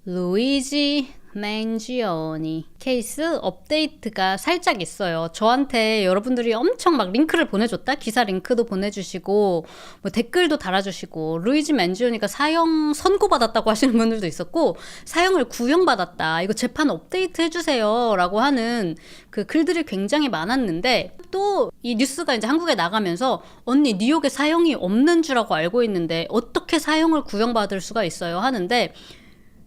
루이지 맨지오니 케이스 업데이트가 살짝 있어요. 저한테 여러분들이 엄청 막 링크를 보내줬다? 기사 링크도 보내주시고 뭐 댓글도 달아주시고 루이지 맨지오니가 사형 선고받았다고 하시는 분들도 있었고 사형을 구형받았다. 이거 재판 업데이트 해주세요 라고 하는 그 글들이 굉장히 많았는데 또 이 뉴스가 이제 한국에 나가면서 언니 뉴욕에 사형이 없는 줄 알고 알고 있는데 어떻게 사형을 구형받을 수가 있어요 하는데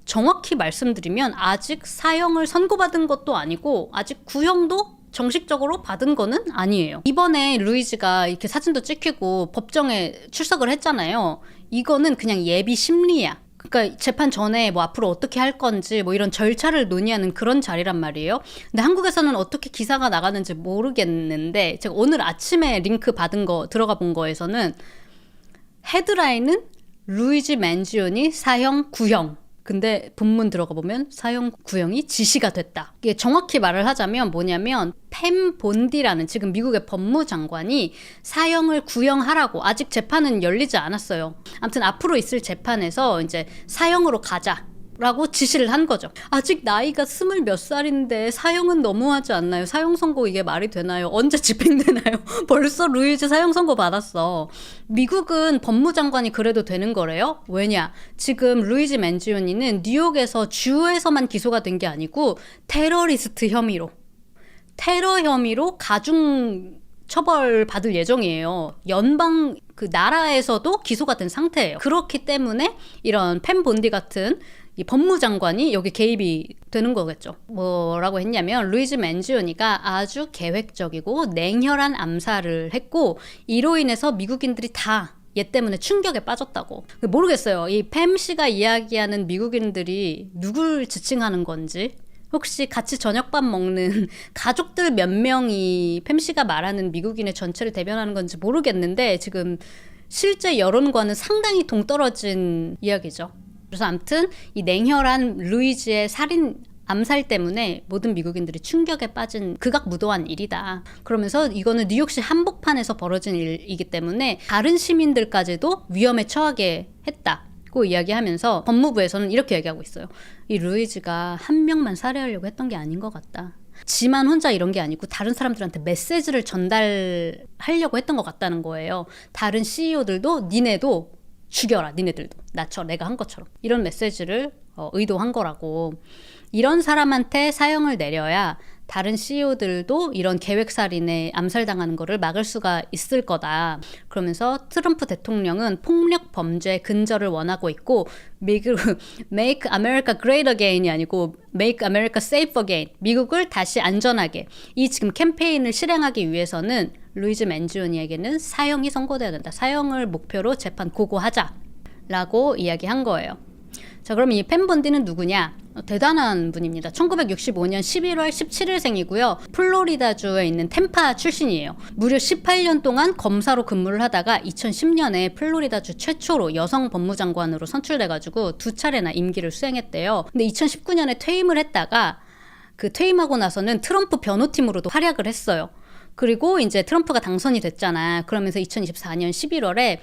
정확히 말씀드리면 아직 사형을 선고받은 것도 아니고 아직 구형도 정식적으로 받은 거는 아니에요. 이번에 루이지가 이렇게 사진도 찍히고 법정에 출석을 했잖아요. 이거는 그냥 예비 심리야. 그러니까 재판 전에 뭐 앞으로 어떻게 할 건지 뭐 이런 절차를 논의하는 그런 자리란 말이에요. 근데 한국에서는 어떻게 기사가 나가는지 모르겠는데 제가 오늘 아침에 링크 받은 거 들어가 본 거에서는 헤드라인은 루이지 맨지오니 사형 구형. 근데 본문 들어가 보면 사형 구형이 지시가 됐다. 이게 정확히 말을 하자면 뭐냐면 팸 본디라는 지금 미국의 법무장관이 사형을 구형하라고 아직 재판은 열리지 않았어요. 아무튼 앞으로 있을 재판에서 이제 사형으로 가자. 라고 지시를 한 거죠. 아직 나이가 20 몇 살인데 사형은 너무하지 않나요? 사형 선고 이게 말이 되나요? 언제 집행되나요? 벌써 루이지 사형 선고 받았어. 미국은 법무장관이 그래도 되는 거래요? 왜냐? 지금 루이지 맨지오니는 뉴욕에서 주에서만 기소가 된 게 아니고 테러리스트 혐의로 테러 혐의로 가중 처벌 받을 예정이에요. 연방 그 나라에서도 기소가 된 상태예요. 그렇기 때문에 이런 팸 본디 같은 이 법무장관이 여기 개입이 되는 거겠죠. 뭐라고 했냐면 루이지 맨지오니가 아주 계획적이고 냉혈한 암살을 했고 이로 인해서 미국인들이 다 얘 때문에 충격에 빠졌다고. 모르겠어요. 이 팸 씨가 이야기하는 미국인들이 누굴 지칭하는 건지 혹시 같이 저녁밥 먹는 가족들 몇 명이 팸 씨가 말하는 미국인의 전체를 대변하는 건지 모르겠는데 지금 실제 여론과는 상당히 동떨어진 이야기죠. 그래서 아무튼 이 냉혈한 루이지의 살인 암살 때문에 모든 미국인들이 충격에 빠진 극악무도한 일이다. 그러면서 이거는 뉴욕시 한복판에서 벌어진 일이기 때문에 다른 시민들까지도 위험에 처하게 했다고 이야기하면서 법무부에서는 이렇게 얘기하고 있어요. 이 루이지가 한 명만 살해하려고 했던 게 아닌 것 같다. 지만 혼자 이런 게 아니고 다른 사람들한테 메시지를 전달하려고 했던 것 같다는 거예요. 다른 CEO들도 니네도 죽여라. 니네들도. 나처럼 내가 한 것처럼. 이런 메시지를 의도한 거라고. 이런 사람한테 사형을 내려야 다른 CEO들도 이런 계획살인에 암살당하는 거를 막을 수가 있을 거다. 그러면서 트럼프 대통령은 폭력 범죄 근절을 원하고 있고 Make America Great Again이 아니고 Make America Safe Again. 미국을 다시 안전하게. 이 지금 캠페인을 실행하기 위해서는 루이지 맨지오니에게는 사형이 선고돼야 된다. 사형을 목표로 재판 고고하자. 라고 이야기한 거예요. 자, 그럼 이 팸 본디는 누구냐? 대단한 분입니다. 1965년 11월 17일생이고요. 플로리다주에 있는 템파 출신이에요. 무려 18년 동안 검사로 근무를 하다가 2010년에 플로리다주 최초로 여성 법무장관으로 선출돼가지고 2차례나 임기를 수행했대요. 근데 2019년에 퇴임을 했다가 그 퇴임하고 나서는 트럼프 변호팀으로도 활약을 했어요. 그리고 이제 트럼프가 당선이 됐잖아. 그러면서 2024년 11월에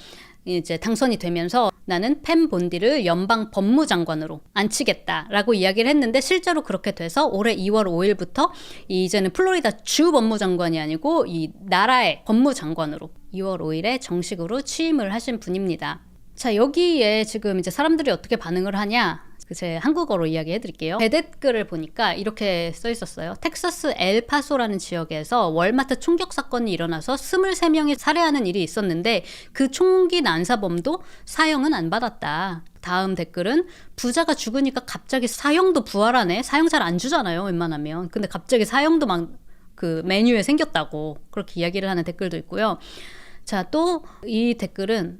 이제 당선이 되면서 나는 팸 본디를 연방 법무장관으로 앉히겠다라고 이야기를 했는데 실제로 그렇게 돼서 올해 2월 5일부터 이제는 플로리다 주 법무장관이 아니고 이 나라의 법무장관으로 2월 5일에 정식으로 취임을 하신 분입니다. 자, 여기에 지금 이제 사람들이 어떻게 반응을 하냐? 제 한국어로 이야기해 드릴게요. 대댓글을 보니까 이렇게 써 있었어요. 텍사스 엘파소라는 지역에서 월마트 총격 사건이 일어나서 23명이 살해하는 일이 있었는데 그 총기 난사범도 사형은 안 받았다. 다음 댓글은 부자가 죽으니까 갑자기 사형도 부활하네. 사형 잘 안 주잖아요, 웬만하면. 근데 갑자기 사형도 막 그 메뉴에 생겼다고 그렇게 이야기를 하는 댓글도 있고요. 자, 또 이 댓글은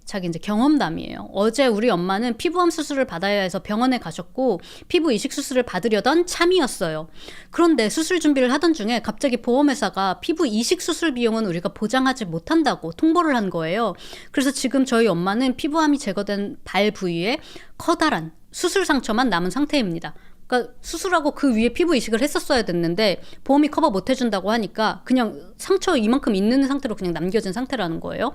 자기 이제 경험담이에요. 어제 우리 엄마는 피부암 수술을 받아야 해서 병원에 가셨고 피부 이식 수술을 받으려던 참이었어요. 그런데 수술 준비를 하던 중에 갑자기 보험회사가 피부 이식 수술 비용은 우리가 보장하지 못한다고 통보를 한 거예요. 그래서 지금 저희 엄마는 피부암이 제거된 발 부위에 커다란 수술 상처만 남은 상태입니다. 그러니까 수술하고 그 위에 피부 이식을 했었어야 됐는데 보험이 커버 못 해준다고 하니까 그냥 상처 이만큼 있는 상태로 그냥 남겨진 상태라는 거예요.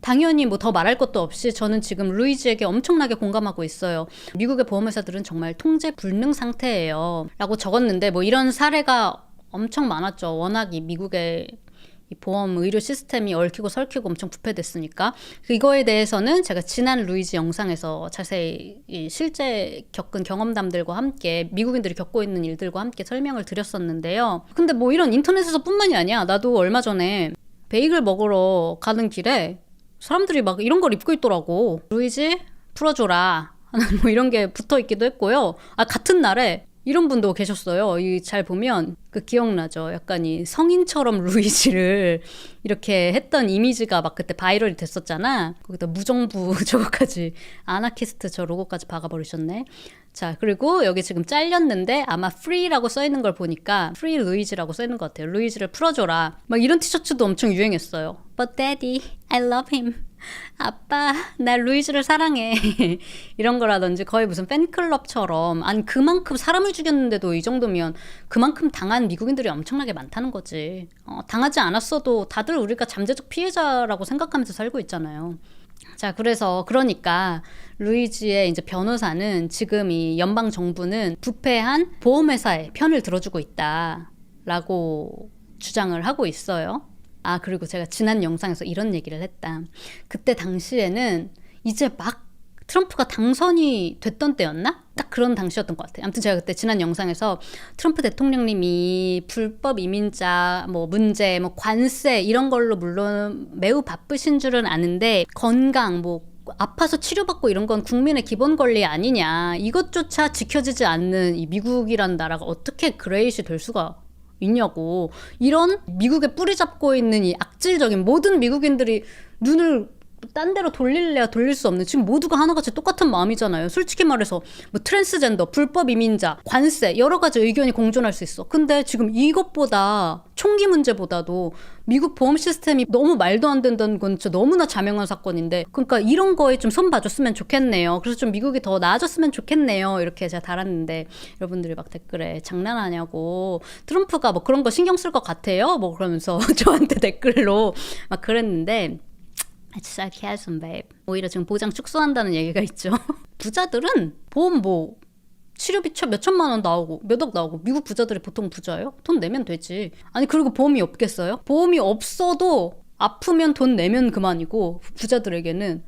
당연히 뭐 더 말할 것도 없이 저는 지금 루이지에게 엄청나게 공감하고 있어요. 미국의 보험회사들은 정말 통제 불능 상태예요. 라고 적었는데 뭐 이런 사례가 엄청 많았죠. 워낙 이 미국의 이 보험 의료 시스템이 얽히고 설키고 엄청 부패됐으니까. 이거에 대해서는 제가 지난 루이지 영상에서 자세히 이 실제 겪은 경험담들과 함께 미국인들이 겪고 있는 일들과 함께 설명을 드렸었는데요. 근데 뭐 이런 인터넷에서 뿐만이 아니야. 나도 얼마 전에 베이글 먹으러 가는 길에 사람들이 막 이런 걸 입고 있더라고. 루이지 풀어줘라 하는 뭐 이런 게 붙어 있기도 했고요. 같은 날에 이런 분도 계셨어요. 잘 보면 기억나죠? 약간 이 성인처럼 루이지를 이렇게 했던 이미지가 막 그때 바이럴이 됐었잖아. 거기다 무정부 저거까지, 아나키스트 저 로고까지 박아버리셨네. 자, 그리고 여기 지금 잘렸는데 아마 free라고 써있는 걸 보니까 free 루이지라고 써있는 것 같아요. 루이지를 풀어줘라. 막 이런 티셔츠도 엄청 유행했어요. But daddy, I love him. 아빠, 나 루이지를 사랑해. 이런 거라든지 거의 무슨 팬클럽처럼. 아니, 그만큼 사람을 죽였는데도 이 정도면 그만큼 당한 미국인들이 엄청나게 많다는 거지. 당하지 않았어도 다들 우리가 잠재적 피해자라고 생각하면서 살고 있잖아요. 자, 그러니까 루이지의 이제 변호사는 지금 이 연방 정부는 부패한 보험회사의 편을 들어주고 있다라고 주장을 하고 있어요. 그리고 제가 지난 영상에서 이런 얘기를 했다. 그때 당시에는 이제 막 트럼프가 당선이 됐던 때였나? 딱 그런 당시였던 것 같아요. 아무튼 제가 그때 지난 영상에서 트럼프 대통령님이 불법 이민자 문제, 관세 이런 걸로 물론 매우 바쁘신 줄은 아는데 건강, 아파서 치료받고 이런 건 국민의 기본 권리 아니냐. 이것조차 지켜지지 않는 이 미국이란 나라가 어떻게 그레이시 될 수가 있냐고. 이런 미국에 뿌리 잡고 있는 이 악질적인 모든 미국인들이 눈을 딴 데로 돌릴래야 돌릴 수 없는 지금 모두가 하나같이 똑같은 마음이잖아요. 솔직히 말해서 트랜스젠더, 불법 이민자, 관세 여러 가지 의견이 공존할 수 있어. 근데 지금 이것보다 총기 문제보다도 미국 보험 시스템이 너무 말도 안 된다는 건 진짜 너무나 자명한 사건인데, 그러니까 이런 거에 좀 손 봐줬으면 좋겠네요. 그래서 좀 미국이 더 나아졌으면 좋겠네요. 이렇게 제가 달았는데 여러분들이 막 댓글에 장난하냐고, 트럼프가 그런 거 신경 쓸 것 같아요? 그러면서 저한테 댓글로 막 그랬는데 It's sarcasm, babe. 오히려 지금 보장 축소한다는 얘기가 있죠. 부자들은 보험 치료비 몇 천만 원 나오고 몇 억 나오고, 미국 부자들이 보통 부자예요? 돈 내면 되지. 아니, 그리고 보험이 없겠어요? 보험이 없어도 아프면 돈 내면 그만이고, 부자들에게는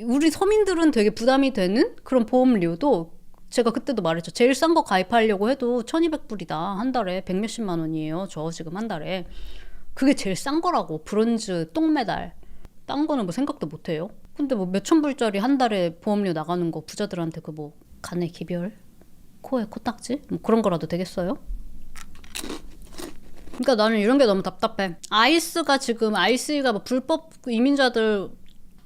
우리 서민들은 되게 부담이 되는 그런 보험료도 제가 그때도 말했죠. 제일 싼 거 가입하려고 해도 1200불이다. 한 달에 100몇십만 원이에요. 저 지금 한 달에. 그게 제일 싼 거라고. 브론즈 똥메달. 딴 거는 생각도 못 해요. 근데 몇천 불짜리 한 달에 보험료 나가는 거 부자들한테 간의 기별, 코에 코딱지? 그런 거라도 되겠어요? 그러니까 나는 이런 게 너무 답답해. 아이스가 불법 이민자들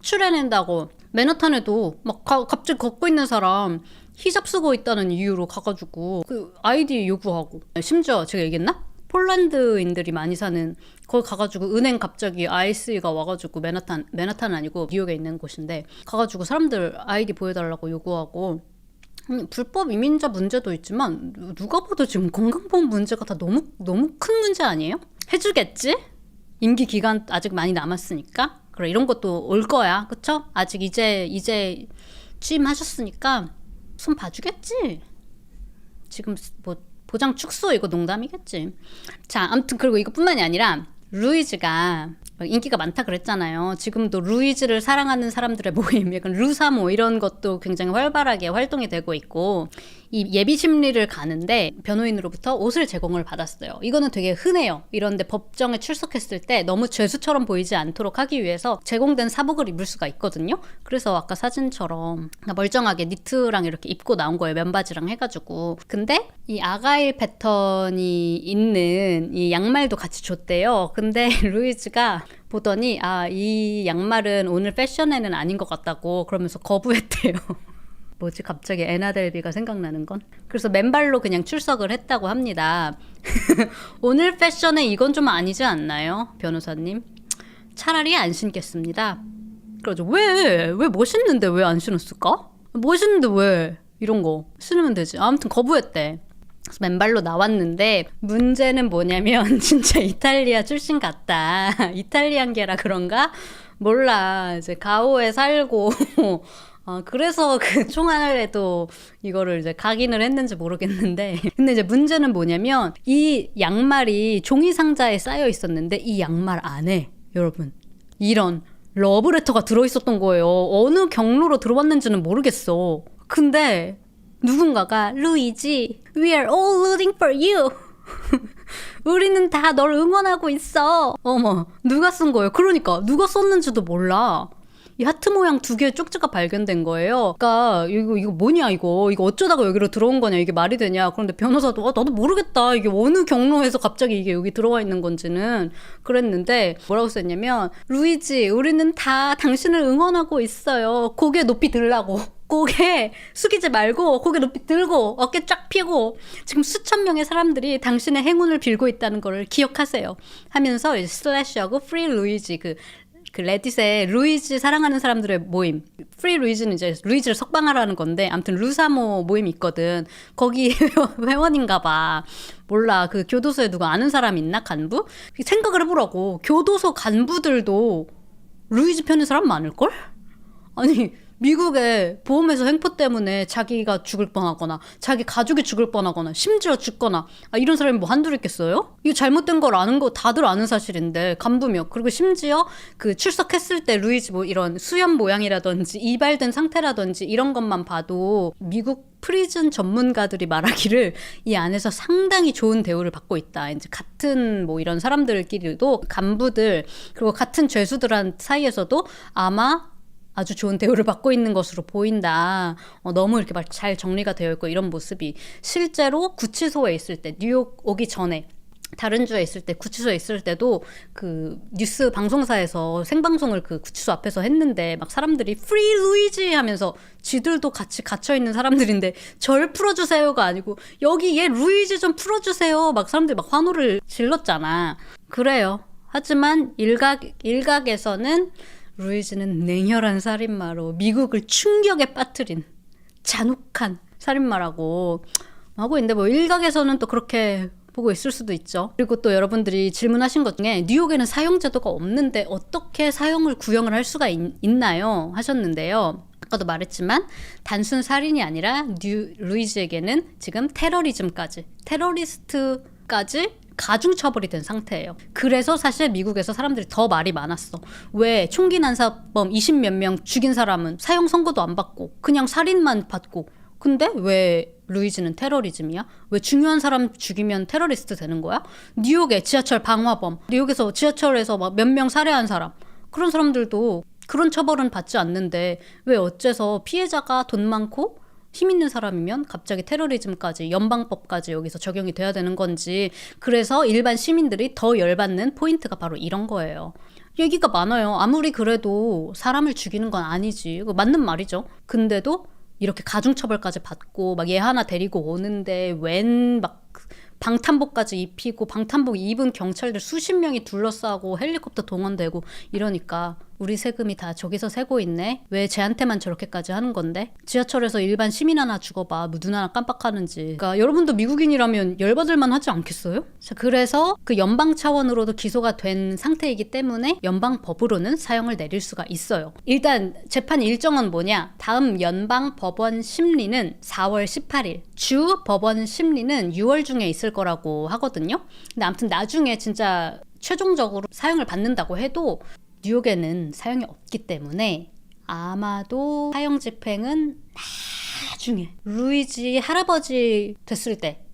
출해낸다고 맨하탄에도 갑자기 걷고 있는 사람 히잡 쓰고 있다는 이유로 가가지고 아이디 요구하고, 심지어 제가 얘기했나? 폴란드인들이 많이 사는 거기 가가지고 은행 갑자기 IC가 와가지고 맨하탄 아니고 뉴욕에 있는 곳인데 가가지고 사람들 아이디 보여달라고 요구하고, 불법 이민자 문제도 있지만 누가 봐도 지금 건강보험 문제가 다 너무 큰 문제 아니에요? 해주겠지? 임기 기간 아직 많이 남았으니까. 그래, 이런 것도 올 거야. 그쵸? 아직 이제 취임하셨으니까 손 봐주겠지? 지금 보장 축소 이거 농담이겠지. 자, 아무튼 그리고 이것뿐만이 아니라 루이지가 인기가 많다 그랬잖아요. 지금도 루이지를 사랑하는 사람들의 모임, 약간 루사모 이런 것도 굉장히 활발하게 활동이 되고 있고, 이 예비 심리를 가는데 변호인으로부터 옷을 제공을 받았어요. 이거는 되게 흔해요. 이런데 법정에 출석했을 때 너무 죄수처럼 보이지 않도록 하기 위해서 제공된 사복을 입을 수가 있거든요. 그래서 아까 사진처럼 멀쩡하게 니트랑 이렇게 입고 나온 거예요. 면바지랑 해가지고. 근데 이 아가일 패턴이 있는 이 양말도 같이 줬대요. 근데 루이지가 보더니 이 양말은 오늘 패션에는 아닌 것 같다고 그러면서 거부했대요. 뭐지, 갑자기 애나델비가 생각나는 건? 그래서 맨발로 그냥 출석을 했다고 합니다. 오늘 패션에 이건 좀 아니지 않나요, 변호사님? 차라리 안 신겠습니다. 그러죠. 왜 멋있는데 왜 안 신었을까? 멋있는데 왜 이런 거 신으면 되지. 아무튼 거부했대. 그래서 맨발로 나왔는데 문제는 뭐냐면 진짜 이탈리아 출신 같다. 이탈리안계라 그런가? 몰라. 이제 가오에 살고 그래서 그 총알에도 이거를 이제 각인을 했는지 모르겠는데 근데 이제 문제는 뭐냐면 이 양말이 종이 상자에 쌓여 있었는데 이 양말 안에 여러분 이런 러브레터가 들어있었던 거예요. 어느 경로로 들어왔는지는 모르겠어. 근데 누군가가 루이지, we are all rooting for you. 우리는 다 널 응원하고 있어. 어머, 누가 쓴 거예요? 그러니까 누가 썼는지도 몰라. 이 하트 모양 2개의 쪽지가 발견된 거예요. 그러니까 이거 뭐냐 이거 어쩌다가 여기로 들어온 거냐 이게 말이 되냐. 그런데 변호사도 나도 모르겠다. 이게 어느 경로에서 갑자기 이게 여기 들어와 있는 건지는 그랬는데 뭐라고 썼냐면 루이지 우리는 다 당신을 응원하고 있어요. 고개 높이 들라고. 고개 숙이지 말고 고개 높이 들고 어깨 쫙 펴고 지금 수천 명의 사람들이 당신의 행운을 빌고 있다는 걸 기억하세요 하면서 이제 슬래시하고 프리 루이지 그 레딧에 루이지 사랑하는 사람들의 모임 프리 루이지는 이제 루이지를 석방하라는 건데 아무튼 루사모 모임이 있거든. 거기 회원인가 봐. 몰라. 그 교도소에 누가 아는 사람 있나 간부? 생각을 해보라고. 교도소 간부들도 루이지 편인 사람 많을걸? 아니 미국의 보험회사 횡포 때문에 자기가 죽을 뻔하거나 자기 가족이 죽을 뻔하거나 심지어 죽거나 이런 사람이 뭐 한둘 있겠어요? 이거 잘못된 걸 아는 거 다들 아는 사실인데 간부며 그리고 심지어 그 출석했을 때 루이지 뭐 이런 수염 모양이라든지 이발된 상태라든지 이런 것만 봐도 미국 프리즌 전문가들이 말하기를 이 안에서 상당히 좋은 대우를 받고 있다. 이제 같은 뭐 이런 사람들끼리도 간부들 그리고 같은 죄수들 사이에서도 아마 아주 좋은 대우를 받고 있는 것으로 보인다. 너무 이렇게 막 잘 정리가 되어 있고 이런 모습이 실제로 구치소에 있을 때 뉴욕 오기 전에 다른 주에 있을 때 구치소에 있을 때도 그 뉴스 방송사에서 생방송을 그 구치소 앞에서 했는데 막 사람들이 프리 루이지 하면서 쥐들도 같이 갇혀있는 사람들인데 절 풀어주세요가 아니고 여기 얘 루이지 좀 풀어주세요 막 사람들이 막 환호를 질렀잖아. 그래요. 하지만 일각에서는 루이지는 냉혈한 살인마로 미국을 충격에 빠뜨린 잔혹한 살인마라고 하고 있는데 뭐 일각에서는 또 그렇게 보고 있을 수도 있죠. 그리고 또 여러분들이 질문하신 것 중에 뉴욕에는 사형제도가 없는데 어떻게 사형을 구형을 할 수가 있나요? 하셨는데요. 아까도 말했지만 단순 살인이 아니라 루이지에게는 지금 테러리스트까지 가중처벌이 된 상태예요. 그래서 사실 미국에서 사람들이 더 말이 많았어. 왜 총기 난사범 20몇 명 죽인 사람은 사형 선고도 안 받고 그냥 살인만 받고 근데 왜 루이지는 테러리즘이야? 왜 중요한 사람 죽이면 테러리스트 되는 거야? 뉴욕의 지하철 방화범 뉴욕에서 지하철에서 막 몇 명 살해한 사람 그런 사람들도 그런 처벌은 받지 않는데 왜 어째서 피해자가 돈 많고 힘 있는 사람이면 갑자기 테러리즘까지 연방법까지 여기서 적용이 돼야 되는 건지 그래서 일반 시민들이 더 열받는 포인트가 바로 이런 거예요. 얘기가 많아요. 아무리 그래도 사람을 죽이는 건 아니지. 맞는 말이죠. 근데도 이렇게 가중처벌까지 받고 막 얘 하나 데리고 오는데 웬 막 방탄복까지 입히고 방탄복 입은 경찰들 수십 명이 둘러싸고 헬리콥터 동원되고 이러니까 우리 세금이 다 저기서 새고 있네? 왜 쟤한테만 저렇게까지 하는 건데? 지하철에서 일반 시민 하나 죽어봐. 뭐 눈 하나 깜빡하는지. 그러니까 여러분도 미국인이라면 열받을만 하지 않겠어요? 자, 그래서 그 연방 차원으로도 기소가 된 상태이기 때문에 연방법으로는 사형을 내릴 수가 있어요. 일단 재판 일정은 뭐냐? 다음 연방 법원 심리는 4월 18일. 주 법원 심리는 6월 중에 있을 거라고 하거든요. 근데 아무튼 나중에 진짜 최종적으로 사형을 받는다고 해도 뉴욕에는 사형이 없기 때문에 아마도 사형 집행은 나중에 루이지 할아버지 됐을 때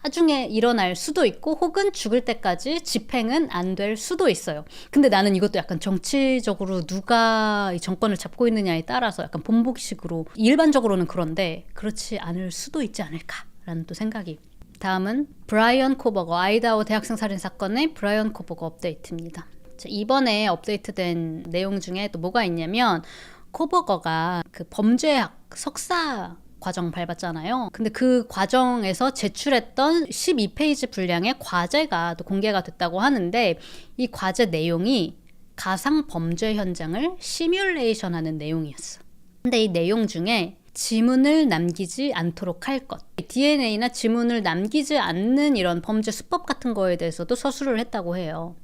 나중에 일어날 수도 있고 혹은 죽을 때까지 집행은 안 될 수도 있어요. 근데 나는 이것도 약간 정치적으로 누가 이 정권을 잡고 있느냐에 따라서 약간 본보기식으로 일반적으로는 그런데 그렇지 않을 수도 있지 않을까라는 또 생각이. 다음은 브라이언 코버거 아이다호 대학생 살인 사건의 브라이언 코버거 업데이트입니다. 이번에 업데이트된 내용 중에 또 뭐가 있냐면 코버거가 그 범죄학 석사 과정 밟았잖아요. 근데 그 과정에서 제출했던 12페이지 분량의 과제가 또 공개가 됐다고 하는데 이 과제 내용이 가상 범죄 현장을 시뮬레이션하는 내용이었어. 근데 이 내용 중에 지문을 남기지 않도록 할 것, DNA나 지문을 남기지 않는 이런 범죄 수법 같은 거에 대해서도 서술을 했다고 해요.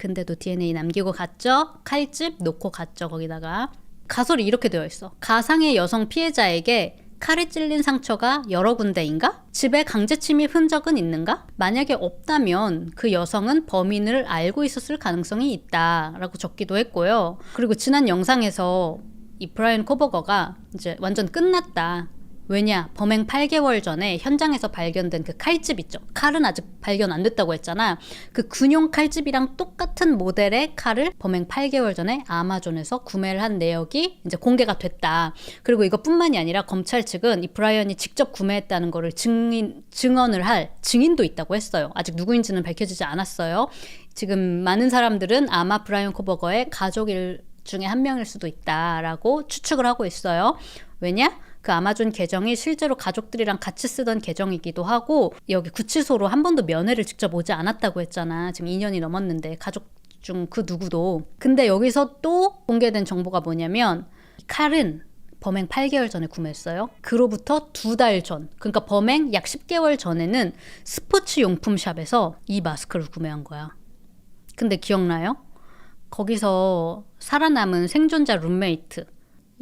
근데도 DNA 남기고 갔죠. 칼집 놓고 갔죠. 거기다가 가설이 이렇게 되어 있어. 가상의 여성 피해자에게 칼에 찔린 상처가 여러 군데인가? 집에 강제 침입 흔적은 있는가? 만약에 없다면 그 여성은 범인을 알고 있었을 가능성이 있다라고 적기도 했고요. 그리고 지난 영상에서 이 브라이언 코버거가 이제 완전 끝났다. 왜냐? 범행 8개월 전에 현장에서 발견된 그 칼집 있죠. 칼은 아직 발견 안 됐다고 했잖아. 그 군용 칼집이랑 똑같은 모델의 칼을 범행 8개월 전에 아마존에서 구매를 한 내역이 이제 공개가 됐다. 그리고 이것뿐만이 아니라 검찰 측은 이 브라이언이 직접 구매했다는 거를 증언을 할 증인도 있다고 했어요. 아직 누구인지는 밝혀지지 않았어요. 지금 많은 사람들은 아마 브라이언 코버거의 가족 중에 한 명일 수도 있다라고 추측을 하고 있어요. 왜냐? 그 아마존 계정이 실제로 가족들이랑 같이 쓰던 계정이기도 하고 여기 구치소로 한 번도 면회를 직접 오지 않았다고 했잖아. 지금 2년이 넘었는데 가족 중 그 누구도. 근데 여기서 또 공개된 정보가 뭐냐면 칼은 범행 8개월 전에 구매했어요. 그로부터 2달 전, 그러니까 범행 약 10개월 전에는 스포츠 용품 샵에서 이 마스크를 구매한 거야. 근데 기억나요? 거기서 살아남은 생존자 룸메이트,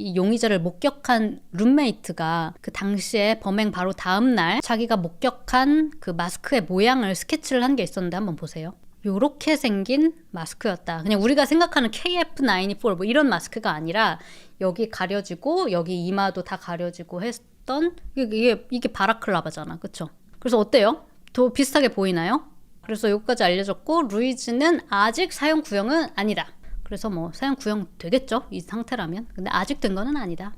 이 용의자를 목격한 룸메이트가 그 당시에 범행 바로 다음 날 자기가 목격한 그 마스크의 모양을 스케치를 한 게 있었는데 한번 보세요. 요렇게 생긴 마스크였다. 그냥 우리가 생각하는 KF94 뭐 이런 마스크가 아니라 여기 가려지고 여기 이마도 다 가려지고 했던 이게 바라클라바잖아. 그쵸? 그래서 어때요? 더 비슷하게 보이나요? 그래서 여기까지 알려졌고 루이즈는 아직 사형 구형은 아니다. 그래서 뭐 사형 구형 되겠죠? 이 상태라면. 근데 아직 된 거는 아니다.